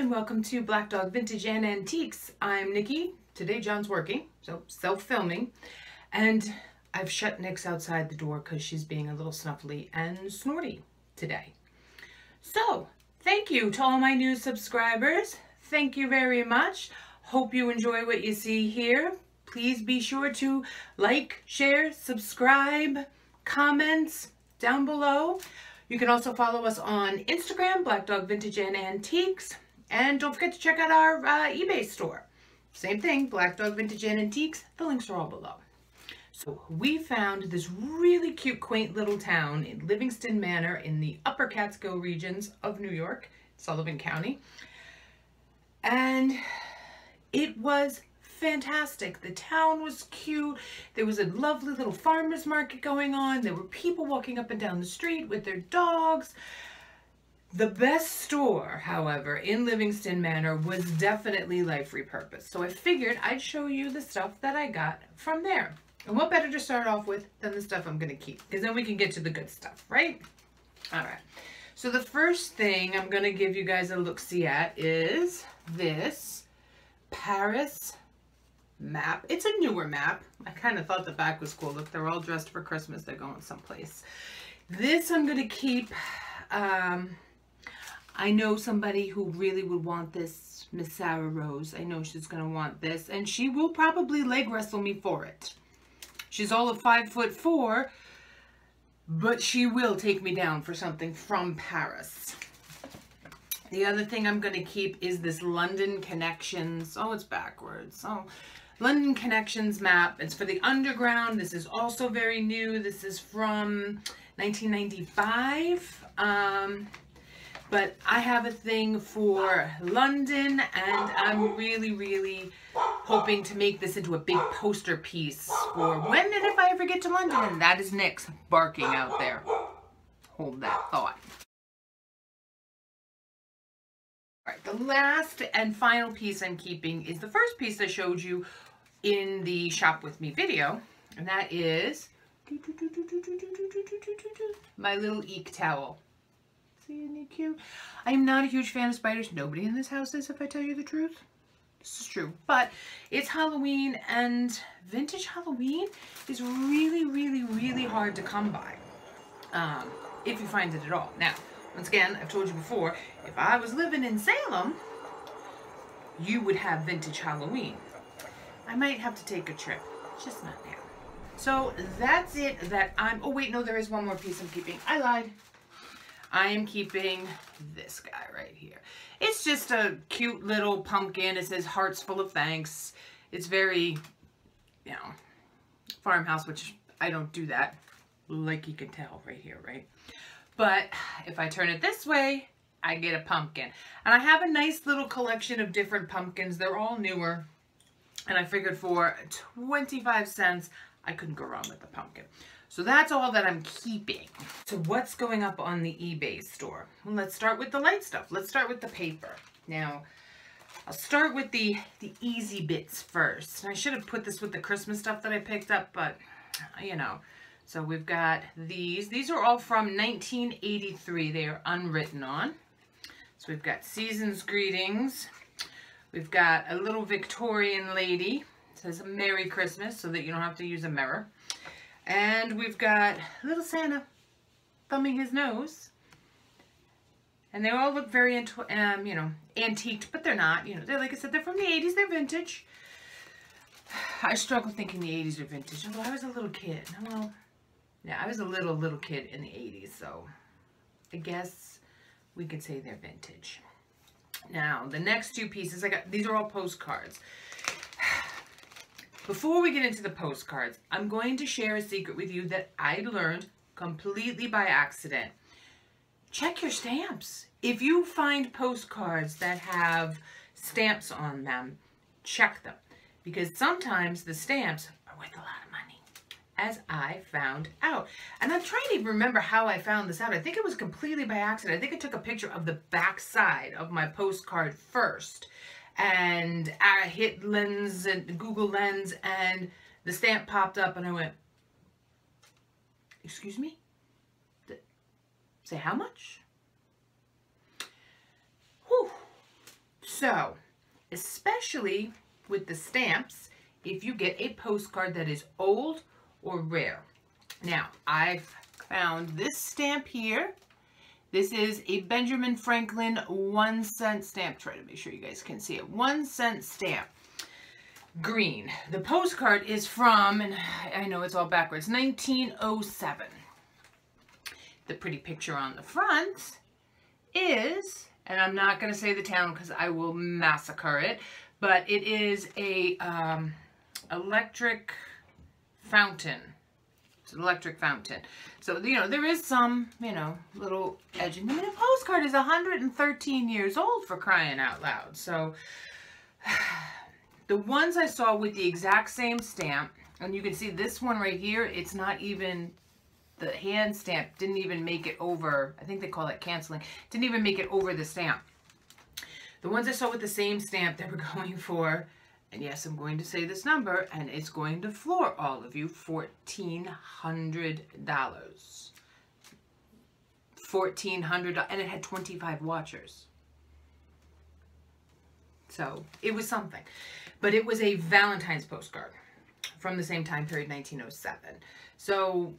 everyone, and welcome to Black Dog Vintage and Antiques. I'm Nikki. Today John's working, so self-filming, and I've shut Nix outside the door because she's being a little snuffly and snorty today. So, thank you to all my new subscribers. Thank you very much. Hope you enjoy what you see here. Please be sure to like, share, subscribe, comments down below. You can also follow us on Instagram, Black Dog Vintage and Antiques. And don't forget to check out our eBay store. Same thing, Black Dog Vintage and Antiques. The links are all below. So we found this really cute, quaint little town in Livingston Manor in the Upper Catskill regions of New York, Sullivan County. And it was fantastic. The town was cute. There was a lovely little farmer's market going on. There were people walking up and down the street with their dogs. The best store, however, in Livingston Manor was definitely Life Repurposed. So I figured I'd show you the stuff that I got from there. And what better to start off with than the stuff I'm going to keep? Because then we can get to the good stuff, right? All right. So the first thing I'm going to give you guys a look-see at is this Paris map. It's a newer map. I kind of thought the back was cool. Look, they're all dressed for Christmas. They're going someplace. This I'm going to keep. I know somebody who really would want this, Miss Sarah Rose. I know she's going to want this, and she will probably leg wrestle me for it. She's all of 5'4", but she will take me down for something from Paris. The other thing I'm going to keep is this London Connections. Oh, it's backwards. Oh, London Connections map. It's for the underground. This is also very new. This is from 1995. But I have a thing for London, and I'm really hoping to make this into a big poster piece for when and if I ever get to London. And that is Nix barking out there. Hold that thought. All right, the last and final piece I'm keeping is the first piece I showed you in the Shop With Me video, and that is my little eek towel. See, isn't it cute? I am not a huge fan of spiders. Nobody in this house is, if I tell you the truth. This is true. But it's Halloween, and vintage Halloween is really hard to come by. If you find it at all. Now, once again, I've told you before, if I was living in Salem, you would have vintage Halloween. I might have to take a trip. Just not now. So that's it that I'm... Oh, wait, no, there is one more piece I'm keeping. I lied. I am keeping this guy right here. It's just a cute little pumpkin. It says hearts full of thanks. It's very, you know, farmhouse, which I don't do that. Like you can tell right here, right? But if I turn it this way, I get a pumpkin. And I have a nice little collection of different pumpkins. They're all newer. And I figured for 25 cents, I couldn't go wrong with the pumpkin. So that's all that I'm keeping. So what's going up on the eBay store? Well, let's start with the light stuff. Let's start with the paper. Now, I'll start with the easy bits first. And I should have put this with the Christmas stuff that I picked up, but, you know. So we've got these. These are all from 1983. They are unwritten on. So we've got Season's Greetings. We've got a little Victorian lady. It says Merry Christmas, so that you don't have to use a mirror. And we've got little Santa thumbing his nose. And they all look very, you know, antiqued, but they're not. You know, they're, like I said, they're from the 80s. They're vintage. I struggle thinking the 80s are vintage, although I was a little kid. Well, yeah, I was a little kid in the 80s, so I guess we could say they're vintage. Now, the next two pieces, these are all postcards. Before we get into the postcards, I'm going to share a secret with you that I learned completely by accident. Check your stamps. If you find postcards that have stamps on them, check them. Because sometimes the stamps are worth a lot of money, as I found out. And I'm trying to remember how I found this out. I think it was completely by accident. I think I took a picture of the back side of my postcard first. And I hit Lens and Google Lens, and the stamp popped up, and I went, excuse me? Say how much? Whew. So, especially with the stamps, if you get a postcard that is old or rare. Now, I've found this stamp here. This is a Benjamin Franklin 1-cent stamp. Try to make sure you guys can see it. 1-cent stamp. Green. The postcard is from, and I know it's all backwards, 1907. The pretty picture on the front is, and I'm not going to say the town because I will massacre it, but it is a electric fountain. It's an electric fountain. So, you know, there is some, you know, little edging. I mean, a postcard is 113 years old, for crying out loud. So, the ones I saw with the exact same stamp, and you can see this one right here, it's not even, the hand stamp didn't even make it over, I think they call that canceling, didn't even make it over the stamp. The ones I saw with the same stamp, they were going for, and yes, I'm going to say this number, and it's going to floor all of you, $1,400. $1,400, and it had 25 watchers. So, it was something. But it was a Valentine's postcard from the same time period, 1907. So,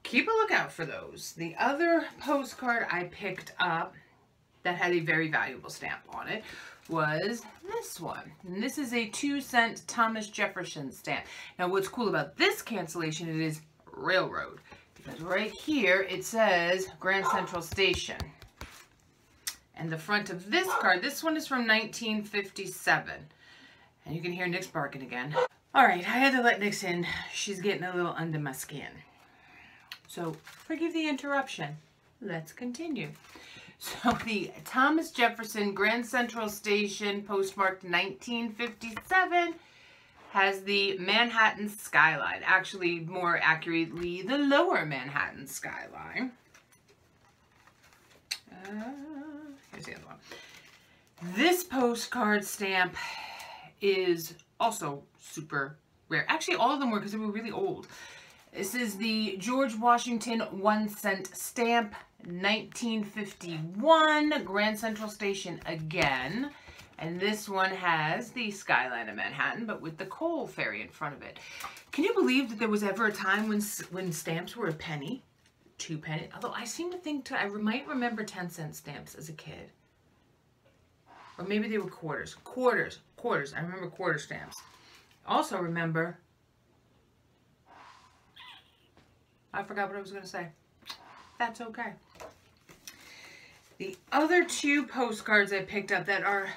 keep a lookout for those. The other postcard I picked up that had a very valuable stamp on it was this one. And this is a 2-cent Thomas Jefferson stamp. Now, what's cool about this cancellation, it is railroad. Because right here, it says Grand Central Station. And the front of this card, this one is from 1957. And you can hear Nick's barking again. All right, I had to let Nick in. She's getting a little under my skin. So, forgive the interruption. Let's continue. So, the Thomas Jefferson Grand Central Station, postmarked 1957, has the Manhattan skyline. Actually, more accurately, the lower Manhattan skyline. Here's the other one. This postcard stamp is also super rare. Actually, all of them were because they were really old. This is the George Washington 1-cent stamp, 1951, Grand Central Station again. And this one has the skyline of Manhattan, but with the coal ferry in front of it. Can you believe that there was ever a time when stamps were a penny? 2 pennies? Although I seem to think, I might remember 10-cent stamps as a kid. Or maybe they were quarters. Quarters. I remember quarter stamps. Also remember, I forgot what I was going to say. That's okay. The other 2 postcards I picked up that are,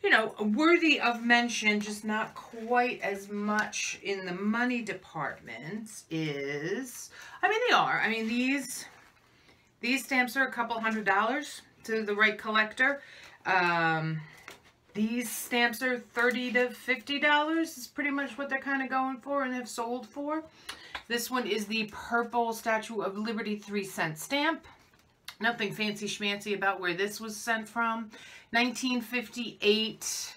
you know, worthy of mention, just not quite as much in the money department is, I mean, they are. I mean, these stamps are a couple $100 to the right collector. These stamps are $30 to $50 is pretty much what they're kind of going for and have sold for. This one is the purple Statue of Liberty 3-cent stamp. Nothing fancy schmancy about where this was sent from. 1958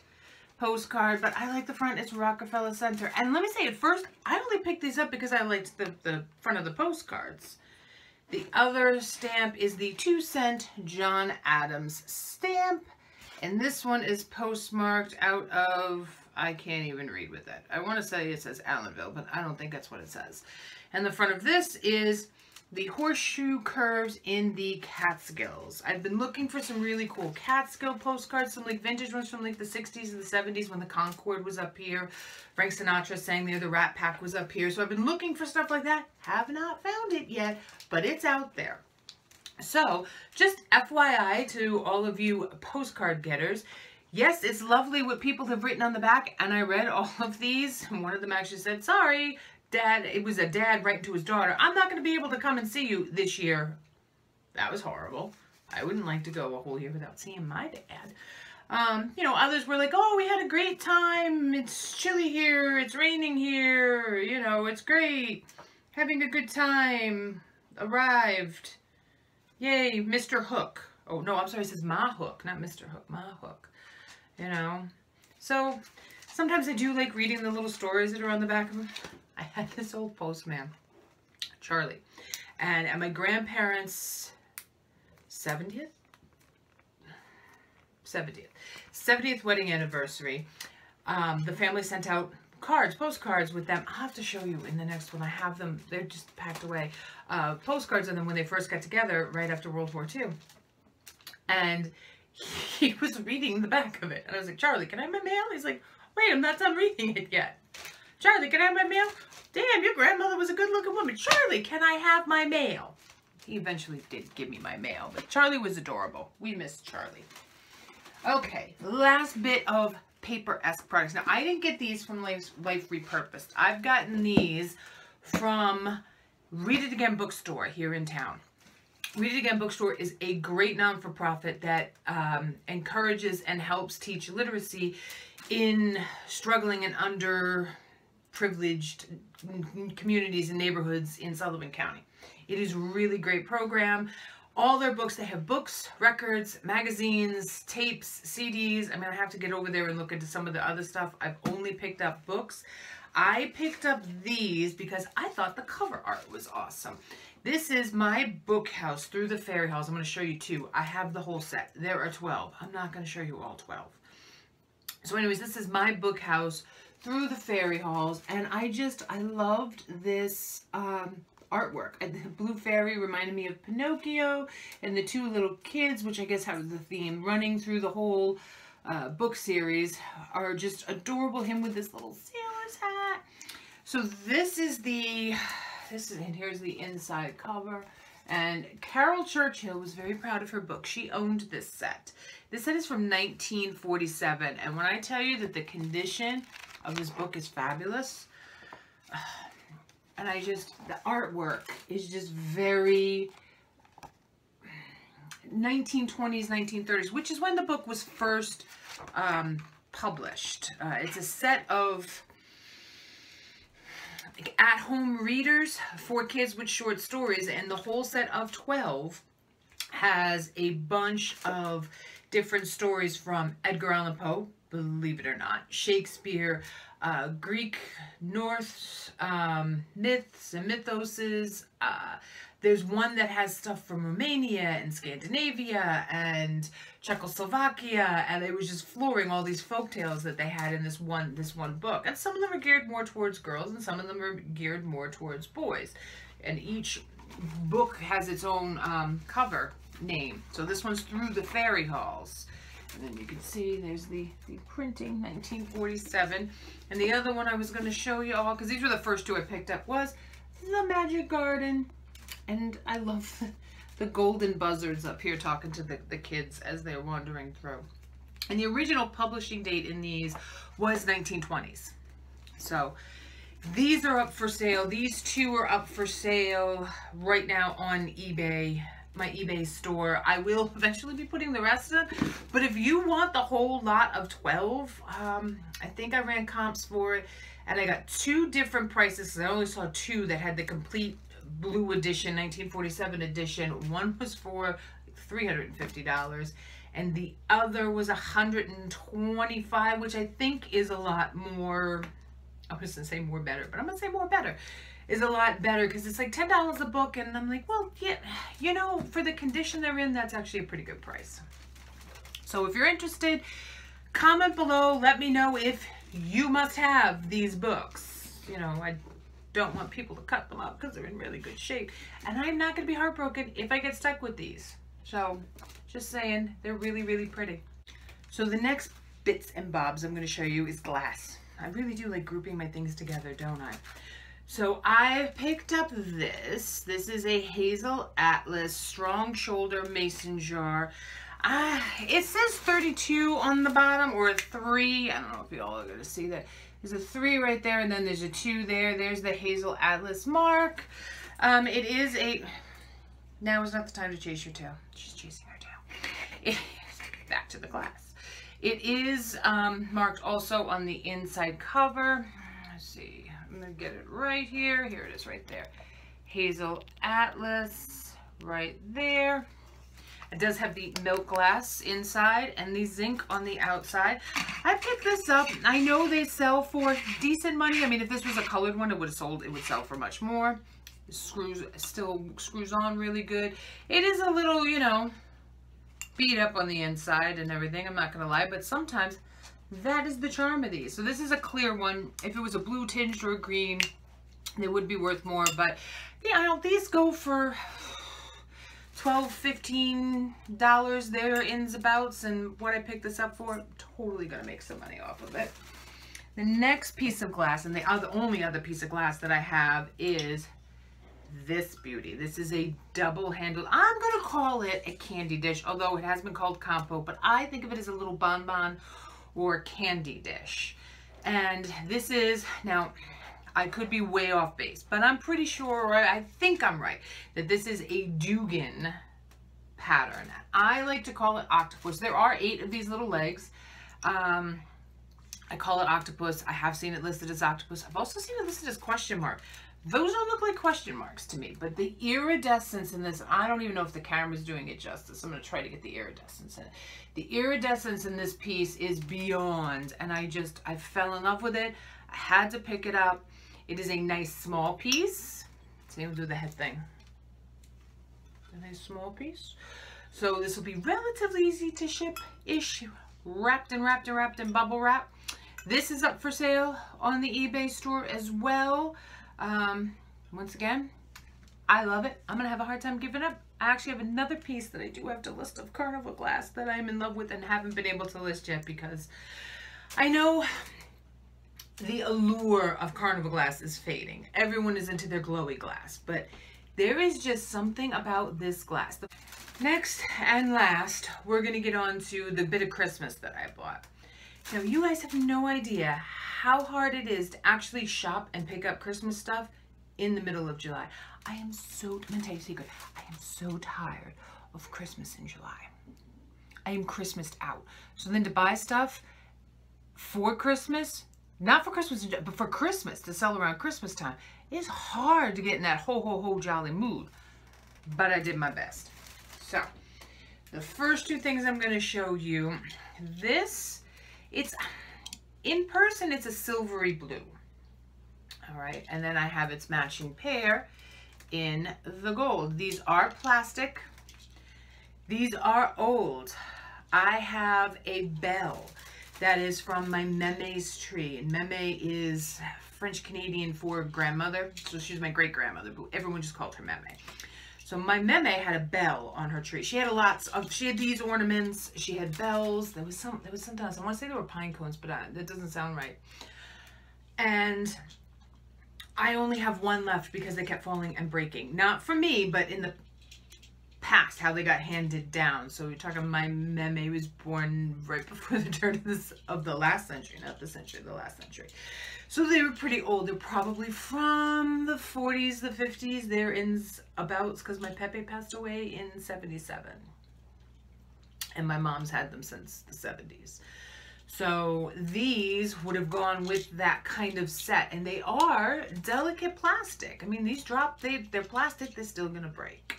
postcard, but I like the front. It's Rockefeller Center. And let me say, at first, I only picked these up because I liked the front of the postcards. The other stamp is the 2-cent John Adams stamp. And this one is postmarked out of, I can't even read with it. I want to say it says Allenville, but I don't think that's what it says. And the front of this is the horseshoe curves in the Catskills. I've been looking for some really cool Catskill postcards, some like vintage ones from like the 60s and the 70s when the Concorde was up here. Frank Sinatra sang there, the Rat Pack was up here. So I've been looking for stuff like that. Have not found it yet, but it's out there. So, just FYI to all of you postcard getters, yes, it's lovely what people have written on the back, and I read all of these. One of them actually said, sorry, Dad, it was a dad writing to his daughter, I'm not going to be able to come and see you this year. That was horrible. I wouldn't like to go a whole year without seeing my dad. You know, others were like, oh, we had a great time. It's chilly here. It's raining here. You know, it's great. Having a good time. Arrived. Yay, Mr. Hook. Oh, no, I'm sorry, it says Ma Hook, not Mr. Hook, Ma Hook. You know, so sometimes I do like reading the little stories that are on the back of them. I had this old postman, Charlie, and at my grandparents' 70th 70th wedding anniversary. The family sent out cards, postcards with them. I'll have to show you in the next one. I have them. They're just packed away. Postcards of them when they first got together right after World War II. And he was reading the back of it. And I was like, Charlie, can I have my mail? He's like, wait, I'm not done reading it yet. Charlie, can I have my mail? Damn, your grandmother was a good-looking woman. Charlie, can I have my mail? He eventually did give me my mail, but Charlie was adorable. We missed Charlie. Okay, last bit of paper-esque products. Now, I didn't get these from Life Repurposed. I've gotten these from Read It Again Bookstore here in town. Read It Again Bookstore is a great non-for-profit that encourages and helps teach literacy in struggling and underprivileged communities and neighborhoods in Sullivan County. It is a really great program. All their books, they have books, records, magazines, tapes, CDs. I mean, I have to get over there and look into some of the other stuff. I've only picked up books. I picked up these because I thought the cover art was awesome. This is my book house through the fairy halls. I'm going to show you two. I have the whole set. There are 12. I'm not going to show you all 12. So anyways, this is my book house through the fairy halls. And I loved this artwork. And the blue fairy reminded me of Pinocchio, and the two little kids, which I guess have the theme running through the whole book series, are just adorable. Him with this little sailor's hat. So this is and here's the inside cover. And Carol Churchill was very proud of her book. She owned this set. This set is from 1947, and when I tell you that the condition of this book is fabulous, and the artwork is just very 1920s, 1930s, which is when the book was first published. It's a set of at-home readers for kids with short stories, and the whole set of 12 has a bunch of different stories from Edgar Allan Poe, believe it or not, Shakespeare, Greek, Norse myths and mythoses. There's one that has stuff from Romania and Scandinavia and Czechoslovakia, and it was just flooring all these folk tales that they had in this one book. And some of them are geared more towards girls, and some of them are geared more towards boys. And each book has its own cover name. So this one's Through the Fairy Halls. And then you can see there's the printing, 1947. And the other one I was going to show you all, because these were the first two I picked up, was The Magic Garden. And I love the golden buzzards up here talking to the kids as they're wandering through. And the original publishing date in these was 1920s. So these are up for sale. These two are up for sale right now on eBay, my eBay store. I will eventually be putting the rest in, but if you want the whole lot of 12, I think I ran comps for it, and I got two different prices. I only saw two that had the complete blue edition, 1947 edition. One was for $350, and the other was $125, which I think is a lot more. I was gonna say more better, but I'm gonna say more better. Is a lot better because it's like $10 a book, and I'm like, well, yeah, you know, for the condition they're in, that's actually a pretty good price. So if you're interested, comment below. Let me know if you must have these books. You know, I don't want people to cut them up because they're in really good shape, and I'm not going to be heartbroken if I get stuck with these. So just saying, they're really, really pretty. So the next bits and bobs I'm going to show you is glass. I really do like grouping my things together, don't I? So I picked up this. This is a Hazel Atlas strong shoulder mason jar. It says 32 on the bottom, or a 3. I don't know if you all are going to see that. There's a 3 right there, and then there's a 2 there. There's the Hazel Atlas mark. It is a... Now is not the time to chase your tail. She's chasing her tail. Back to the glass. It is marked also on the inside cover. Let's see. I'm going to get it right here. Here it is right there. Hazel Atlas right there. It does have the milk glass inside and the zinc on the outside. I picked this up. I know they sell for decent money. I mean, if this was a colored one, it would sell for much more. Still screws on really good. It is a little, you know, beat up on the inside and everything, I'm not going to lie, but sometimes that is the charm of these. So this is a clear one. If it was a blue tinged or a green, they would be worth more, but yeah, these go for $12, $15 there, ins abouts, and what I picked this up for, totally gonna make some money off of it. The next piece of glass, and the only other piece of glass that I have, is this beauty. This is a double handled, I'm gonna call it a candy dish, although it has been called compote, but I think of it as a little bonbon or candy dish. And this is, now I could be way off base, but I'm pretty sure, or I think I'm right, that this is a Dugan pattern. I like to call it octopus. There are 8 of these little legs. I call it octopus. I have seen it listed as octopus. I've also seen it listed as question mark. Those don't look like question marks to me, but the iridescence in this, I don't even know if the camera's doing it justice. I'm going to try to get the iridescence in it. The iridescence in this piece is beyond, and I fell in love with it. I had to pick it up. It is a nice small piece. Same with the head thing. A nice small piece. So this will be relatively easy to ship-ish, wrapped in bubble wrap. This is up for sale on the eBay store as well. Once again, I love it. I'm gonna have a hard time giving up. I actually have another piece that I do have to list of carnival glass that I'm in love with and haven't been able to list yet because I know the allure of carnival glass is fading. Everyone is into their glowy glass, but there is just something about this glass. Next and last, we're gonna get on to the bit of Christmas that I bought. Now, you guys have no idea how hard it is to actually shop and pick up Christmas stuff in the middle of July. I'm gonna tell you a secret. I am so tired of Christmas in July. I am Christmased out. So then to buy stuff for Christmas, not for Christmas, but for Christmas, to sell around Christmas time, it's hard to get in that ho, ho, ho, jolly mood. But I did my best. So, the first 2 things I'm going to show you, this, in person, it's a silvery blue. All right, and then I have its matching pair in the gold. These are plastic. These are old. I have a bell that is from my Meme's tree. And Meme is French Canadian for grandmother. So she's my great grandmother, but everyone just called her Meme. So my Meme had a bell on her tree. She had she had these ornaments. She had bells. There was something else. I want to say they were pine cones, but that doesn't sound right. And I only have one left because they kept falling and breaking. Not for me, but in the past, how they got handed down. So we're talking, my Meme was born right before the turn of the last century, not the century, the last century. So they were pretty old. They're probably from the 40s, the 50s. They're in abouts because my Pepe passed away in 77. And my mom's had them since the 70s. So these would have gone with that kind of set. And they are delicate plastic. I mean, these drop, they're plastic, they're still gonna break.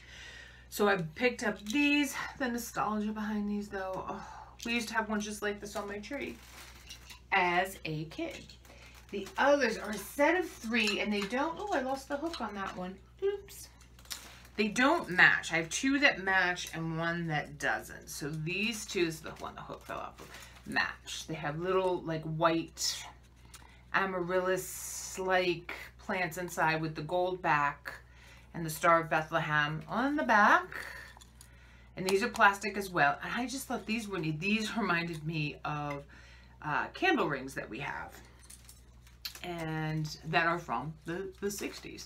So I picked up these. The nostalgia behind these though. Oh, we used to have ones just like this on my tree as a kid. The others are a set of 3 and they don't, oh, I lost the hook on that one. Oops. They don't match. I have 2 that match and 1 that doesn't. So these 2, this is the one the hook fell off of, match. They have little like white amaryllis-like plants inside with the gold back and the Star of Bethlehem on the back. And these are plastic as well. And I just thought these were neat. These reminded me of candle rings that we have. And that are from the 60s.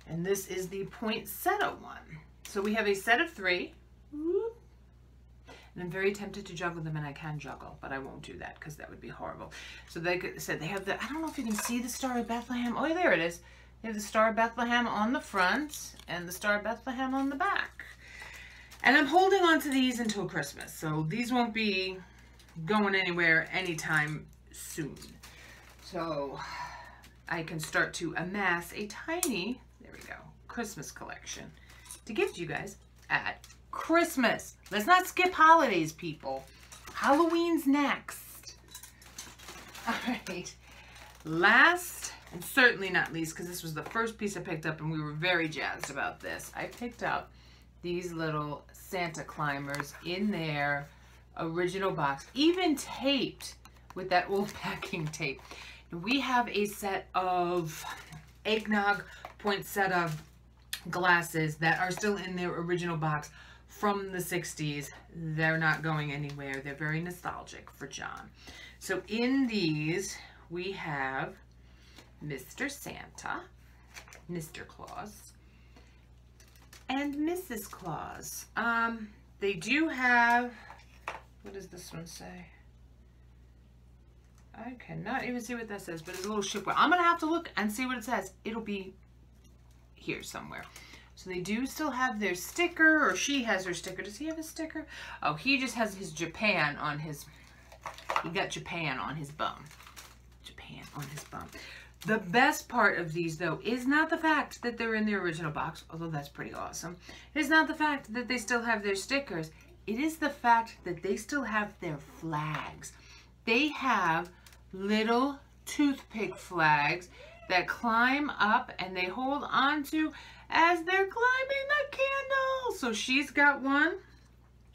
And this is the Poinsettia one. So we have a set of 3. And I'm very tempted to juggle them, and I can juggle, but I won't do that because that would be horrible. So they said they have the, I don't know if you can see the Star of Bethlehem. Oh, there it is. They have the Star of Bethlehem on the front and the Star of Bethlehem on the back. And I'm holding on to these until Christmas. So these won't be going anywhere anytime soon. So I can start to amass a tiny, there we go, Christmas collection to give to you guys at Christmas. Let's not skip holidays, people. Halloween's next. All right. Last, and certainly not least, because this was the first piece I picked up and we were very jazzed about this, I picked up these little Santa climbers in their original box, even taped with that old packing tape. We have a set of Eggnog Poinsettia glasses that are still in their original box from the 60s. They're not going anywhere. They're very nostalgic for John. So in these, we have Mr. Santa, Mr. Claus, and Mrs. Claus. They do have, what does this one say? I cannot even see what that says, but it's a little shipwreck. I'm going to have to look and see what it says. It'll be here somewhere. So they do still have their sticker, or she has her sticker. Does he have a sticker? Oh, he just has his Japan on his, he got Japan on his bum. Japan on his bum. The best part of these, though, is not the fact that they're in the original box, although that's pretty awesome. It is not the fact that they still have their stickers. It is the fact that they still have their flags. They have little toothpick flags that climb up and they hold on to as they're climbing the candle. So she's got one.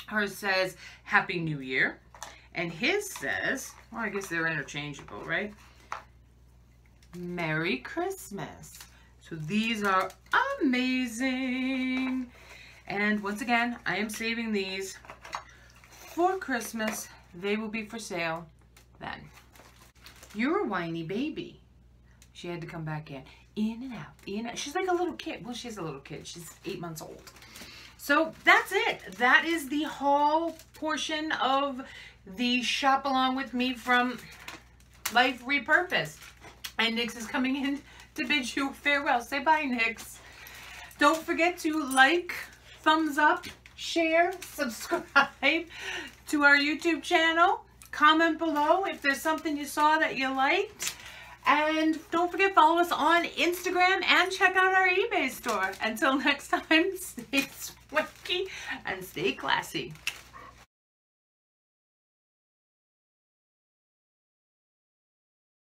Hers says, Happy New Year. And his says, well, I guess they're interchangeable, right? Merry Christmas. So these are amazing. And once again, I am saving these for Christmas. They will be for sale then. You're a whiny baby. She had to come back in and out, in and out. She's like a little kid. Well, she's a little kid. She's 8 months old. So that's it. That is the haul portion of the shop along with me from Life Repurposed. And Nix is coming in to bid you farewell. Say bye, Nix. Don't forget to like, thumbs up, share, subscribe to our YouTube channel. Comment below if there's something you saw that you liked. And don't forget, follow us on Instagram and check out our eBay store. Until next time, stay swanky and stay classy.